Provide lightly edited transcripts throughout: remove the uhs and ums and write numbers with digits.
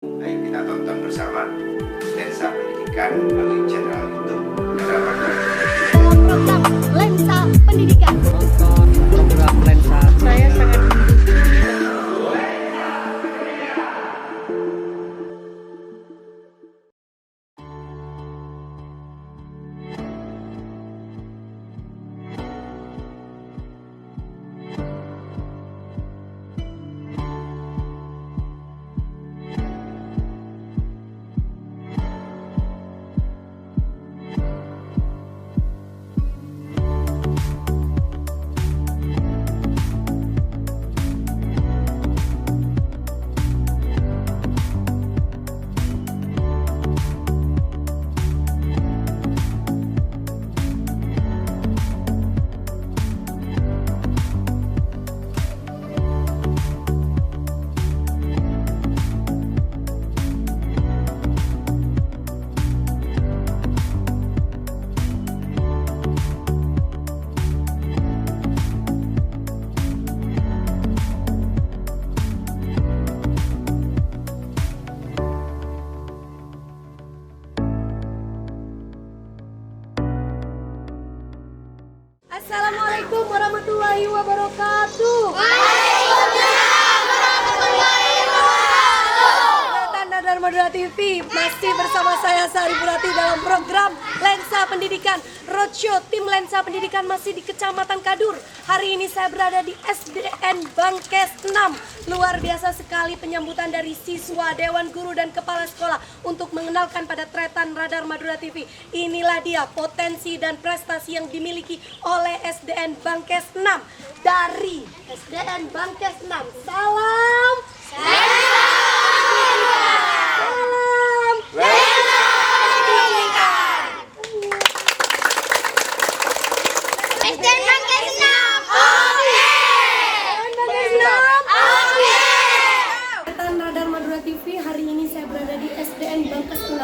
Ayo kita tonton bersama Lensa Pendidikan melalui channel YouTube Harapan dalam program Lensa Pendidikan. Nonton program Lensa. Saya sangat Assalamualaikum warahmatullahi wabarakatuh. Waalaikumsalam warahmatullahi wabarakatuh. Nadar Madura TV masih bersama saya Sari Purati dalam program Lensa Pendidikan Roadshow. Tim Lensa Pendidikan masih di Kecamatan Kadur. Hari ini saya berada di SDN Bangkes 6. Luar biasa sekali penyambutan dari siswa, dewan guru dan kepala sekolah untuk mengenalkan pada tretan Radar Madura TV. Inilah dia potensi dan prestasi yang dimiliki oleh SDN Bangkes 6. Dari SDN Bangkes 6. Salam. SDN Bangkes 6. Oke. Tretan Radar Madura TV, hari ini saya berada di SDN Bangkes 6.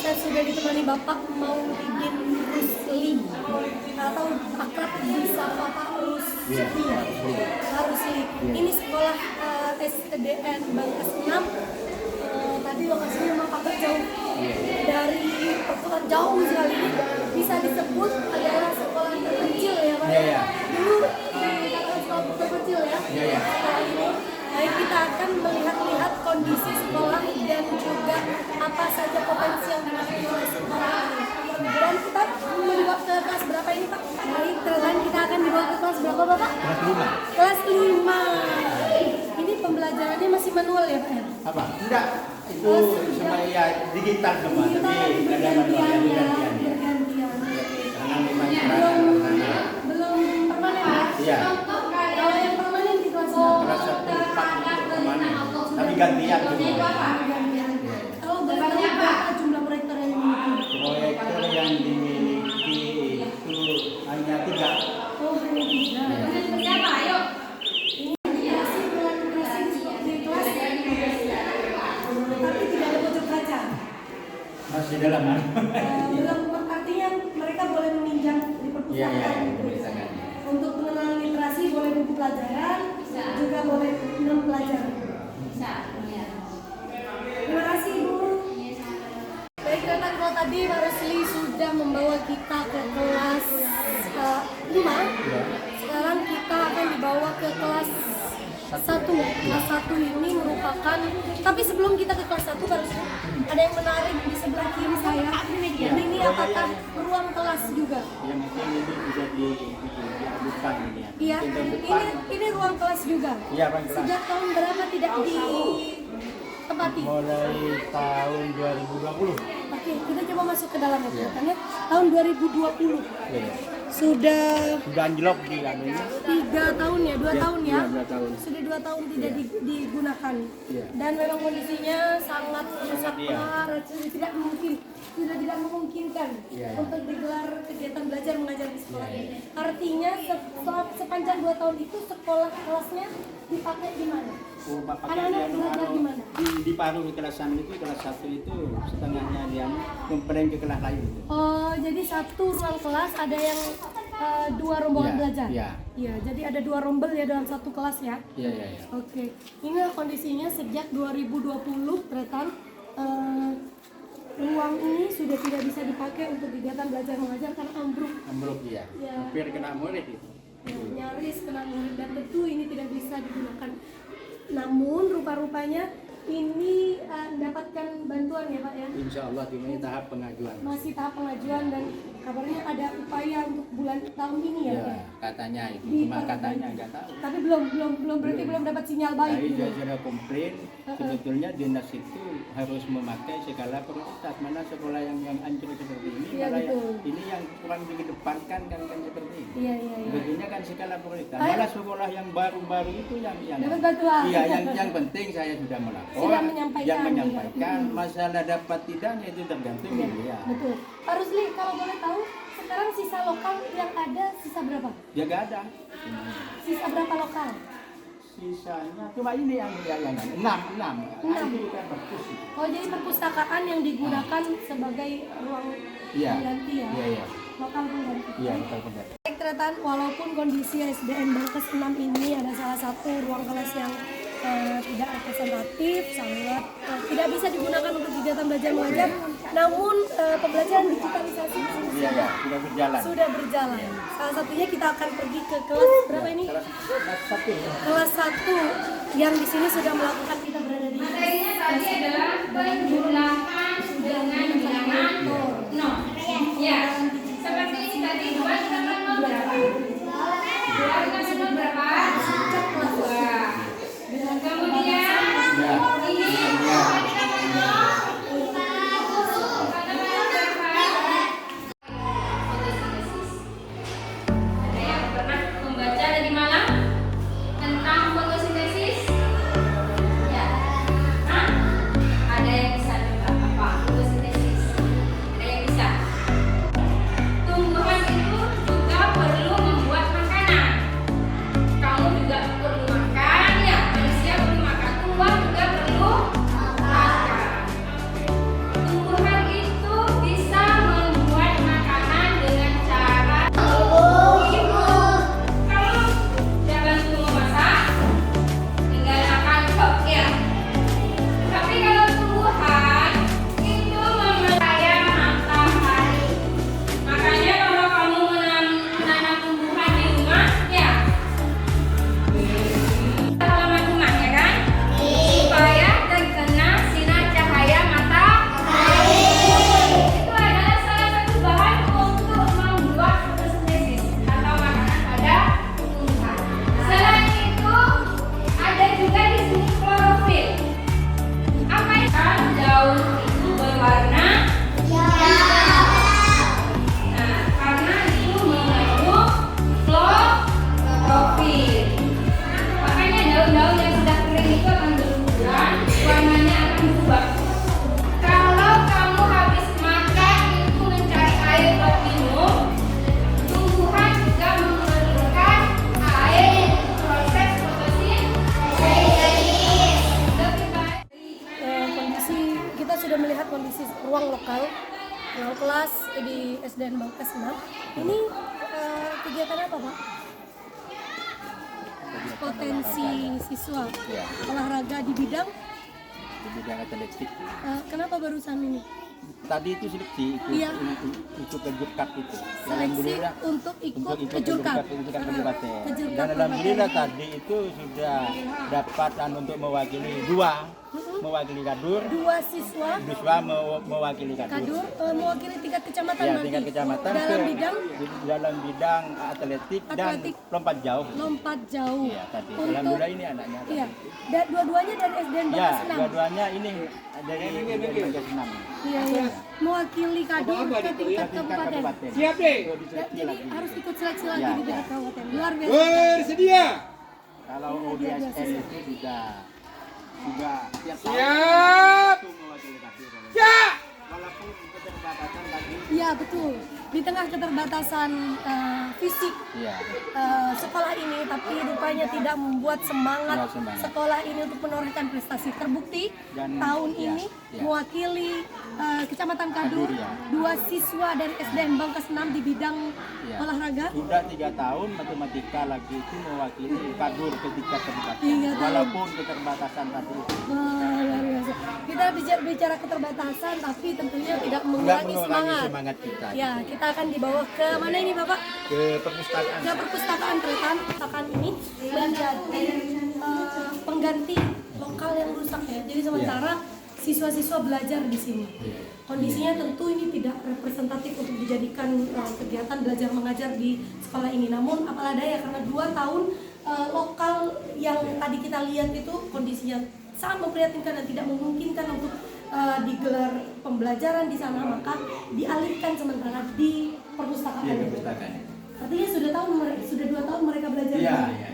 Saya sudah ditemani Bapak Maulidin Rusli atau akrab disapa Pak Rusli. Rusli. Ini sekolah SDN Bangkes 6. Tadi lokasinya memang agak jauh dari perkotaan, jauh sekali. Bisa disebut adalah sekolah terkecil ya Pak. Dulu dikatakan sekolah terkecil ya. Sekolah ini. Baik, kita akan melihat kondisi sekolah dan juga apa saja potensi yang dimiliki oleh sekolah ini. Dan kita dibawa ke kelas berapa ini Pak? Baik, dan kita akan dibawa ke kelas berapa Bapak? Kelas 5. Kelas 5. Ini pembelajarannya masih manual ya Pak? Apa? Enggak. Itu semua ya digital semua, Kita tapi ada manual yang bergantian. Karena memang Belum permanen ya? Iya. Kalau yang permanen di kelas berapa? Kelas 1 4 itu kemana? Tapi gantian semua. Kalau boleh tahu berapa jumlah proyektor yang dimiliki? Proyektor yang dimiliki itu hanya 3. Oh, hanya 3. Siapa? Ayo. Ini masih berlaku seperti kelas, tapi tidak ada pojok kaca. Masih dalam kan? Belum, artinya mereka boleh meminjam di Iya, perpustakaan gitu. perpustakaan. Untuk pengenalan literasi boleh buku pelajaran, juga boleh non pelajaran. Terima kasih Ibu. Baik, Renan, kalau tadi Pak Rusli sudah membawa kita ke kelas 5. Sekarang kita akan dibawa ke kelas 1. Kelas 1 ini merupakan, tapi sebelum kita ke kelas 1 Pak Rusli, ada yang menarik di sebelah kiri saya. Dan ini apakah ruang kelas juga? Yang mungkin ini bisa diadukan ini ya. Iya, Mungkin ini ruang kelas juga. Iya, ruang kelas. Sejak tahun berapa tidak ditempati? Mulai tahun 2020. Oke, kita coba masuk ke dalam ya. Tahun 2020. Iya. Sudah Anjlok di kan ini. 3 tahun ya, 2 tahun ya. Iya, 2 tahun. Sudah 2 tahun tidak digunakan. Iya. Dan memang kondisinya sangat rusak Iya. parah, sudah tidak memungkinkan Iya. untuk digelar kegiatan belajar mengajar di sekolah. Iya. Artinya sepanjang 2 tahun itu sekolah kelasnya dipakai di mana? Anak-anak belajar di mana? Di paruh kelas 1 itu, kelas 1 itu setengahnya dia mempereng ke kelas lain. Oh, jadi satu ruang kelas ada yang dua rombongan Iya, belajar. iya. Iya, jadi ada 2 rombel ya dalam satu kelas ya. Iya, iya, iya. Oke, ini kondisinya sejak 2020 ternyata ruang ini sudah tidak bisa dipakai untuk kegiatan belajar mengajar karena ambruk. Ambruk ya. Iya. Hampir kena murid itu. Ya, nyaris kena murid dan tentu ini tidak bisa digunakan. Namun rupa-rupanya ini mendapatkan bantuan ya Pak ya. Insya Allah ini tahap pengajuan. Masih tahap pengajuan dan kabarnya ada upaya untuk bulan tahun ini ya. Pak? Ya, katanya itu. Di Cuma Pak- katanya nggak tahu. Tapi berarti belum dapat sinyal baik. Tapi gitu. sudah komplain, sebetulnya dinas itu harus memakai segala prioritas. Mana sekolah yang hancur seperti ini, Iya, malah betul. ini yang kurang dikedepankan kan seperti ini. Iya iya iya. Sebetulnya kan skala prioritas. Ayo. Malah sekolah yang baru-baru itu yang Dapat bantuan. Iya, yang penting saya sudah melapor, Sudah menyampaikan, yang menyampaikan iya. Masalah dapat tidaknya itu tergantung Iya, dia. betul. Pak Rusli, kalau boleh tahu, sekarang sisa lokal yang ada sisa berapa? Ya gak ada. Sisa berapa lokal? Sisanya cuma ini yang 6. Enam. Itu bukan perpus. Oh, jadi perpustakaan yang digugakan sebagai ruang Iya. pengganti ya? Iya, iya. Lokal pengganti. Iya, betul. Baik, Tretan, walaupun kondisi SDN Bangkes 6 ini ada salah satu ruang kelas yang tidak representatif, sangat tidak bisa digunakan untuk kegiatan belajar mengajar, namun pembelajaran digitalisasi di sini Iya, sudah berjalan. sudah berjalan. Salah satunya kita akan pergi ke kelas berapa ini? Kelas 1 ya. Kelas 1 yang di sini sudah melakukan, kita berada di Materinya tadi adalah berjumlahkan dengan bilangan 0. Ya, seperti ini tadi 2 dengan 0 berapa? 2 dengan 0 berapa? 2. Kemudian Ya. ini Ya. ada yang pernah membaca dari mana tentang fotosintesis? Ya. Hah? Ada yang bisa nebak apa fotosintesis? Ada yang bisa? Tumbuhan itu juga perlu membuat makanan. Kamu juga perlu makan, ya. Manusia perlu makan. Tumbuhan juga perlu makan. Tumbuhan itu bisa membuat makanan dengan cara kalau dia bantu memasak, tinggal makan kok ya. Tapi kalau tumbuhan itu memerlukan matahari. Makanya kalau kamu menanam tumbuhan di rumah, ya halaman rumah ya kan, supaya terkena sinar cahaya matahari. Itu adalah salah satu bahan untuk membuat fotosintesis atau makanan pada tumbuhan. Selain itu, ada juga di sini klorofil. Apa itu? Daun itu berwarna hijau. Nah, karena itu mengandung klorofil. Makanya daun-daun yang sudah kering itu akan berguguran, warnanya akan berubah. Kalau kamu habis makan itu mencari air buat minum, tumbuhan juga memerlukan air untuk proses fotosintesis. Lebih baik. kondisi, kita sudah melihat kondisi ruang lokal, ruang kelas di SDN Bangkes 6. Ini kegiatan apa Pak? Potensi siswa Ya, olahraga di bidang, di bidang atletik. kenapa barusan ini? Tadi itu seleksi Iya. ikut ke Jurkap itu. Seleksi Alhamdulillah untuk ikut ke ke Jurkap. Jurkap Kabupaten. Ke Jurkap Dan alhamdulillah Kabupaten. tadi itu sudah dapat untuk mewakili dua, mewakili Kadur, 2 siswa mewakili Kadur mewakili tingkat kecamatan Ya, nanti. tingkat kecamatan dalam ke- bidang dalam bidang atletik dan Atletik. lompat jauh. lompat jauh. Ya, tadi. Untuk Alhamdulillah ini anaknya. tadi. iya, dua-duanya dari SDN Ya, Bangkes 6. dua-duanya ini dari Bangkes 6. Iya, iya. Mewakili Kadur ke tingkat kabupaten. Siap deh. Ya, jadi harus ikut seleksi lagi Ya, di tingkat ya. kabupaten. Luar biasa. Bersedia. Kalau ODSN itu juga tiap tahun Siap. itu mewakili Kadur. Siap. Walaupun keterbatasan tadi Iya, betul. di tengah keterbatasan fisik Iya. sekolah ini, tapi rupanya tidak membuat semangat Ya, semangat. sekolah ini untuk menorehkan prestasi. Terbukti Dan, tahun ya, ini ya. mewakili Kecamatan Kadur, Kadur, ya. 2 siswa dari SDN Bangkas 6 di bidang Ya. olahraga. Sudah 3 tahun matematika lagi itu mewakili Kadur ketika terbatas. 3 tahun. Walaupun keterbatasan tadi. Wah, luar biasa. Kita bicara keterbatasan, tapi tentunya tidak Enggak mengurangi mengurangi semangat. semangat kita. Ya, kita akan dibawa ke mana ini Bapak? Ke perpustakaan. Ke perpustakaan Tretan. Perpustakaan ini menjadi pengganti lokal yang rusak ya. Jadi sementara siswa-siswa belajar di sini. Kondisinya tentu ini tidak representatif untuk dijadikan kegiatan belajar mengajar di sekolah ini. Namun apalah daya, karena 2 tahun lokal yang tadi kita lihat itu kondisinya sangat memprihatinkan dan tidak memungkinkan untuk digelar pembelajaran di sana, maka dialihkan sementara di perpustakaan. Iya, perpustakaan. Artinya sudah 2 tahun mereka belajar. Iya, di sini. iya.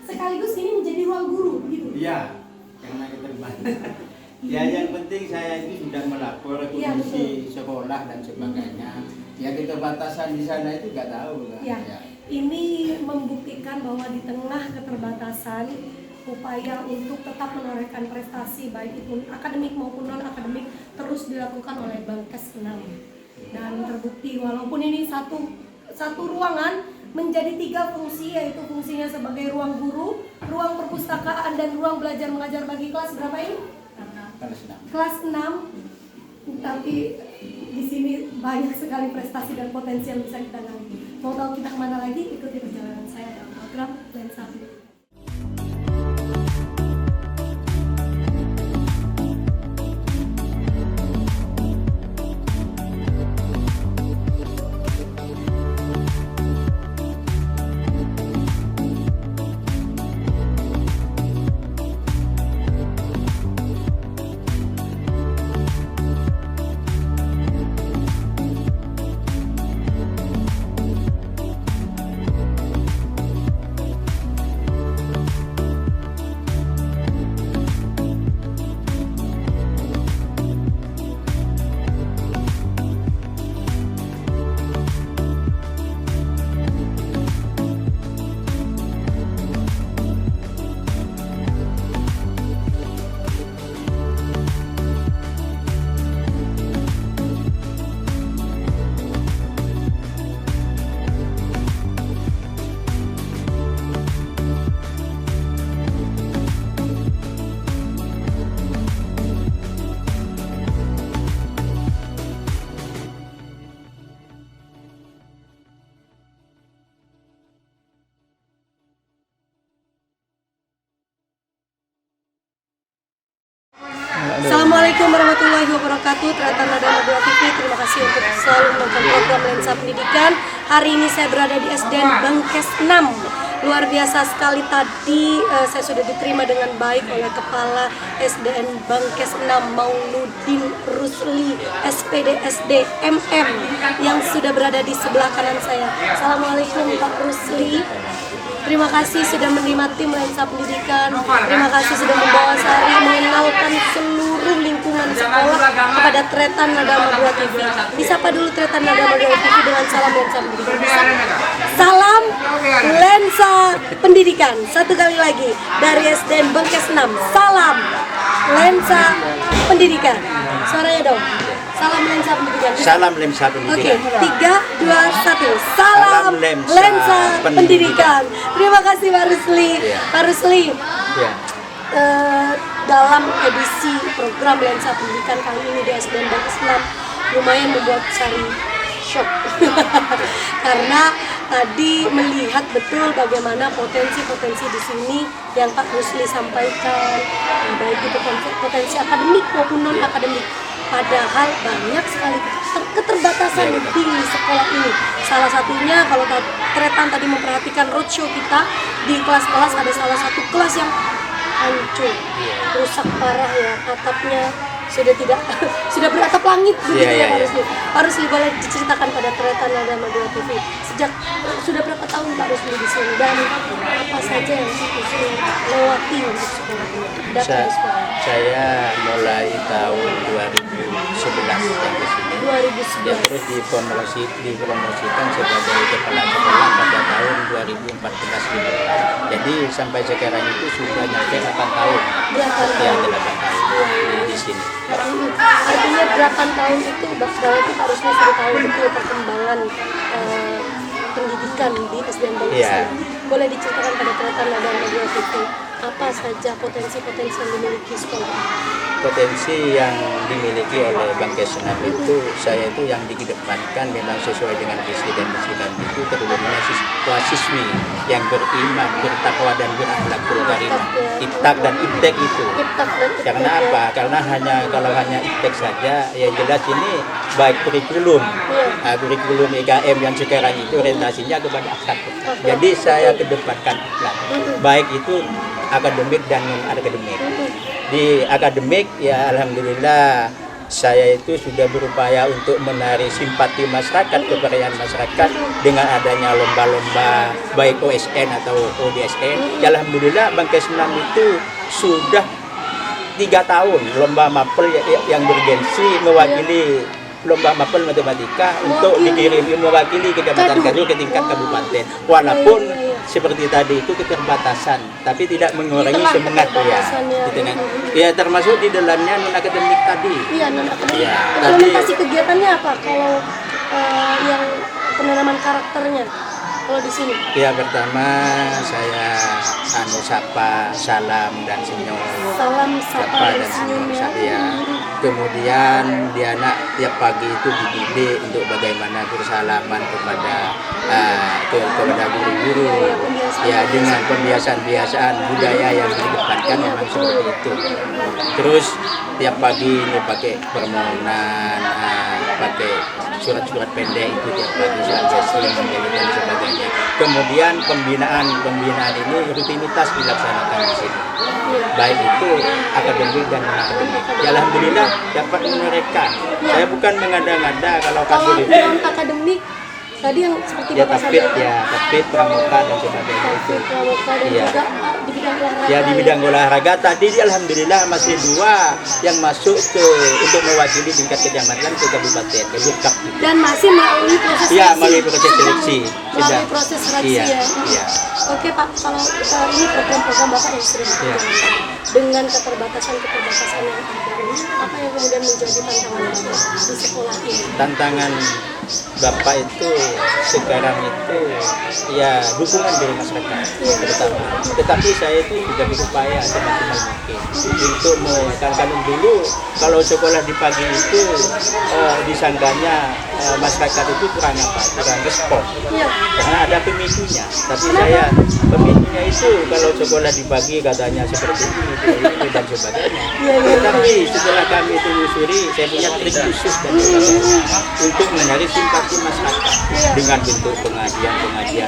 Sekaligus ini menjadi ruang guru, gitu. Iya, karena keterbatasan. Ya, yang penting saya itu sudah melapor Iya, kondisi sekolah dan sebagainya. Ya, keterbatasan di sana itu nggak tahu kan. Ya, Ya. ini membuktikan bahwa di tengah keterbatasan upaya untuk tetap menorehkan prestasi baik itu akademik maupun non akademik terus dilakukan oleh Bangkas 6. Dan terbukti walaupun ini satu ruangan menjadi 3 fungsi, yaitu fungsinya sebagai ruang guru, ruang perpustakaan, dan ruang belajar mengajar bagi kelas berapa ini? Kelas 6. Tapi di sini banyak sekali prestasi dan potensi yang bisa kita gali. Mau tahu kita kemana lagi? Ikuti perjalanan saya dalam program Lensa Pendidikan. Assalamualaikum warahmatullahi wabarakatuh. Tretan Nada Madura TV, terima kasih untuk selalu menonton program Lensa Pendidikan. Hari ini saya berada di SDN Bangkas 6. Luar biasa sekali tadi saya sudah diterima dengan baik oleh Kepala SDN Bangkas 6 Mauludin Rusli SPD SD MM yang sudah berada di sebelah kanan saya. Assalamualaikum Pak Rusli. Terima kasih sudah menerima tim Lensa Pendidikan. Terima kasih sudah membawa Sari mengenalkan seluruh lingkungan sekolah kepada Tretan Nada Madura TV. Disapa dulu Tretan Nada Madura TV dengan salam Lensa Pendidikan. Salam Lensa Pendidikan. Satu kali lagi dari SDN Bangkas 6. Salam Lensa Pendidikan. Suaranya dong. Salam Lensa Pendidikan. Salam Lensa Oke, Pendidikan. 3, 2, 1. Salam Lensa Pendidikan. Terima kasih Pak Rusli. Pak Rusli, Ya. dalam edisi program Lensa Pendidikan kali ini di SDN Bangkas 6 lumayan membuat Sari shock. Karena tadi melihat betul bagaimana potensi-potensi di sini yang Pak Rusli sampaikan, baik itu potensi akademik maupun non akademik. Padahal banyak sekali keterbatasan di sekolah ini. Salah satunya kalau Tretan tadi memperhatikan roadshow kita di kelas-kelas, ada salah satu kelas yang hancur, rusak parah ya, atapnya sudah beratap langit begitu ya Pak Rusli. Pak Rusli boleh diceritakan pada Tretan Nada Madura TV sejak sudah berapa tahun Pak Rusli di sini dan apa saja yang Rusli lewati untuk sekolah ini? Saya mulai tahun 2011 yang ke sini. 2011. Ya, terus dipromosikan sebagai kepala sekolah pada tahun 2014-15. Jadi sampai sekarang itu sudah nyampe 8 tahun. 8 Ya, tahun. 8 tahun di sini. Artinya 8 tahun itu berarti harusnya sudah tahu betul perkembangan pendidikan di SDN Bangkes. Iya. Boleh diceritakan pada Tretan dan Radio TV apa saja potensi-potensi yang dimiliki sekolah? Potensi yang dimiliki oleh Bangkes Senam itu, saya itu yang dikedepankan memang sesuai dengan visi dan misi kami itu terutama siswa-siswi yang beriman, bertakwa dan berakhlakul karimah. Iptak dan iptek itu. Iptak dan iptek, Karena ya. apa? Karena kalau hanya iptek saja, ya jelas ini baik kurikulum, kurikulum IKM yang sekarang itu orientasinya kepada akhlak. Jadi saya kedepankan akhlak, baik itu akademik dan non akademik. Di akademik ya alhamdulillah saya itu sudah berupaya untuk menarik simpati masyarakat, kepercayaan masyarakat dengan adanya lomba-lomba baik OSN atau ODSN. Ya alhamdulillah Bangkes Senam itu sudah 3 tahun lomba mapel yang bergensi mewakili lomba mapel matematika untuk dikirim mewakili Kecamatan Kadu ke tingkat kabupaten. Walaupun seperti tadi itu keterbatasan, tapi tidak mengurangi semangat ya. Ya termasuk di dalamnya non akademik tadi. Iya, non akademik. Ya, Implementasi kegiatannya apa? Kalau yang penanaman karakternya, kalau di sini? Ya pertama saya sapa, salam dan senyum. Salam, sapa, dan senyum ya. Ya. Kemudian di anak tiap pagi itu dididik untuk bagaimana bersalaman kepada guru-guru. Ya dengan pembiasaan-pembiasaan budaya yang dikedepankan memang seperti itu. Terus tiap pagi ini pakai permohonan, pakai surat-surat pendek itu tiap pagi surat jaslim dan sebagainya. Kemudian pembinaan ini rutinitas dilaksanakan di sini. Baik itu akademik dan non akademik. Ya alhamdulillah dapat menorehkan. Saya bukan mengada-ngada kalau Kalau kasus itu. non akademik tadi yang seperti Ya Bapak tapit sampaikan. ya, tapit pramuka dan sebagainya itu. Pramuka dan Iya. juga di bidang olahraga. Ya di bidang olahraga tadi alhamdulillah masih 2 yang masuk untuk mewakili tingkat kecamatan ke kabupaten ke Burkap. Dan masih melalui proses Iya, seleksi. melalui proses seleksi. Melalui Sudah. proses seleksi Iya, ya. iya. Oke Pak, kalau ini program-program Bapak yang sudah Iya. dijalankan dengan keterbatasan yang ada ini, apa yang kemudian menjadi tantangan Bapak di sekolah ini? Tantangan Bapak itu sekarang itu ya dukungan dari masyarakat terutama. Tetapi saya itu juga berupaya semaksimal mungkin untuk kalau dulu kalau sekolah di pagi itu disanggahnya masyarakat itu kurang respon Iya. karena ada pemicunya. Tapi saya pemicunya itu kalau sekolah di pagi katanya seperti ini dan sebagainya. Tetapi setelah kami telusuri saya punya trik khusus dan sebagainya untuk menarik simpati masyarakat dengan bentuk pengajian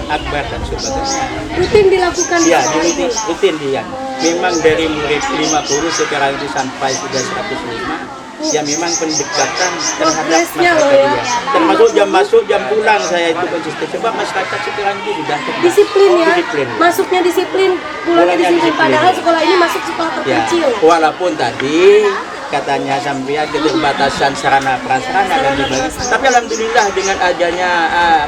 akbar dan sebagainya. Rutin dilakukan di Ya, sekolah ini. rutin dia. Memang dari murid 50 sekarang itu sampai sudah 105. Ya memang pendekatan terhadap Progresnya masyarakat loh ya. dia. Termasuk jam masuk, jam pulang saya itu konsisten. Sebab masyarakat sekarang itu sudah Disiplin ya. Disiplin. Masuknya disiplin, pulangnya Pulangnya disiplin. disiplin. Padahal sekolah ini masuk sekolah Ya, terpencil. walaupun tadi katanya sampai keterbatasan sarana prasarana dan sebagainya. Tapi alhamdulillah dengan adanya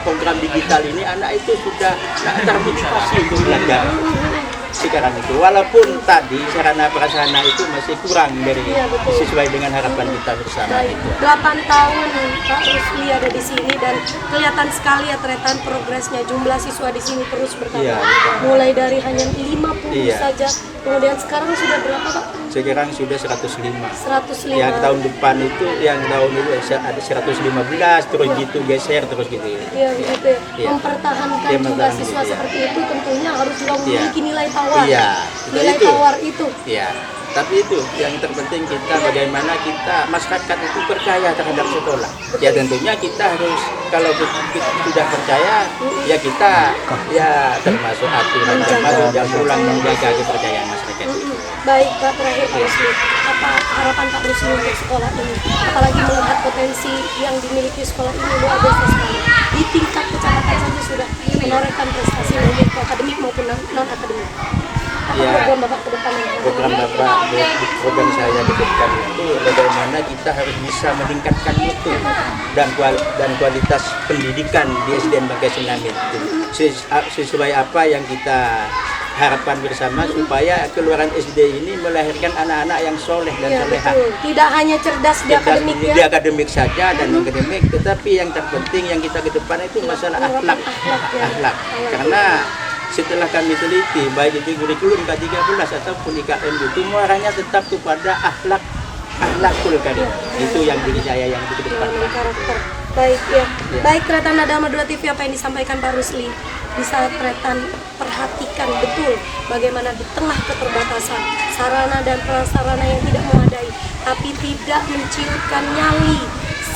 program digital ini anak itu sudah termotivasi untuk belajar. Sekarang itu walaupun tadi sarana prasarana itu masih kurang dari Iya, betul. sesuai dengan harapan kita bersama Baik, itu. 8 tahun Pak Rusli ada di sini dan kelihatan sekali ya Tretan progresnya, jumlah siswa di sini terus bertambah. Iya. Mulai dari hanya 50 Iya. saja, kemudian sekarang sudah berapa Pak? Sekarang sudah 105. 105. Yang tahun depan itu ada 115 terus gitu geser terus gitu. Iya begitu ya. Iya. Mempertahankan Iya, jumlah mempertahankan siswa gitu, ya. seperti itu tentunya harus juga Iya. memiliki nilai tawar. Iya, Nilai itu. tawar itu. Ya, tapi itu yang terpenting kita bagaimana kita masyarakat itu percaya terhadap sekolah. Ya tentunya kita harus kalau kita sudah percaya ya kita ya termasuk aturan termasuk jam pulang menjaga kepercayaan masyarakat. Baik Pak, terakhir Pak Rusli, apa harapan Pak Rusli untuk sekolah ini? Apalagi melihat potensi yang dimiliki sekolah ini luar biasa sekali. Di tingkat kecamatan saja sudah menorehkan prestasi baik akademik maupun non akademik. Apa Ya. program Bapak ke depan yang Program saya ke depan bagaimana kita harus bisa meningkatkan mutu dan kualitas pendidikan di SDN Bangkas Enam itu sesuai apa yang kita harapkan bersama supaya keluaran SD ini melahirkan anak-anak yang soleh dan Ya, soleha. betul. Tidak hanya cerdas di akademik ya. Di akademik saja dan akademik, tetapi yang terpenting yang kita ke depan itu masalah akhlak. Akhlak. Karena setelah kami teliti baik itu kurikulum K13 ataupun IKM itu muaranya tetap kepada akhlakul karim. Itu yang diri saya yang di depan. Karakter. Baik ya. Baik Tretan Nada Madura TV, apa yang disampaikan Pak Rusli bisa Tretan perhatikan betul bagaimana di tengah keterbatasan sarana dan prasarana yang tidak memadai, tapi tidak menciutkan nyali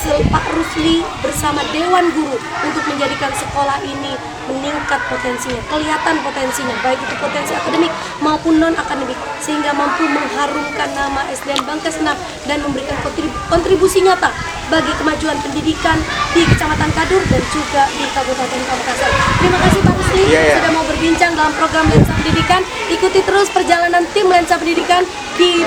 Pak Rusli bersama Dewan Guru untuk menjadikan sekolah ini meningkat potensinya, kelihatan potensinya, baik itu potensi akademik maupun non-akademik, sehingga mampu mengharumkan nama SDN Bangkas Enam dan memberikan kontribusi nyata bagi kemajuan pendidikan di Kecamatan Kadur dan juga di Kabupaten Pamekasan. Terima kasih Pak Rusli sudah mau berbincang dalam program Lensa Pendidikan. Ikuti terus perjalanan tim Lensa Pendidikan di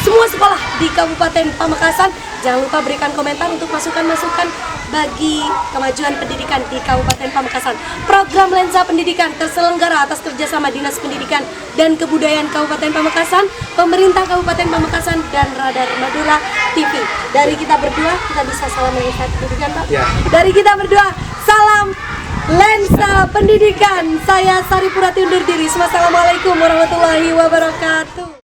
semua sekolah di Kabupaten Pamekasan. Jangan lupa berikan komentar untuk masukan-masukan bagi kemajuan pendidikan di Kabupaten Pamekasan. Program Lensa Pendidikan terselenggara atas kerjasama Dinas Pendidikan dan Kebudayaan Kabupaten Pamekasan, Pemerintah Kabupaten Pamekasan, dan Radar Madura TV. Dari kita berdua, kita bisa salam Lensa Pendidikan, Pak? Ya. Dari kita berdua, salam Lensa Pendidikan. Saya Sari Purati undur diri. Wassalamualaikum warahmatullahi wabarakatuh.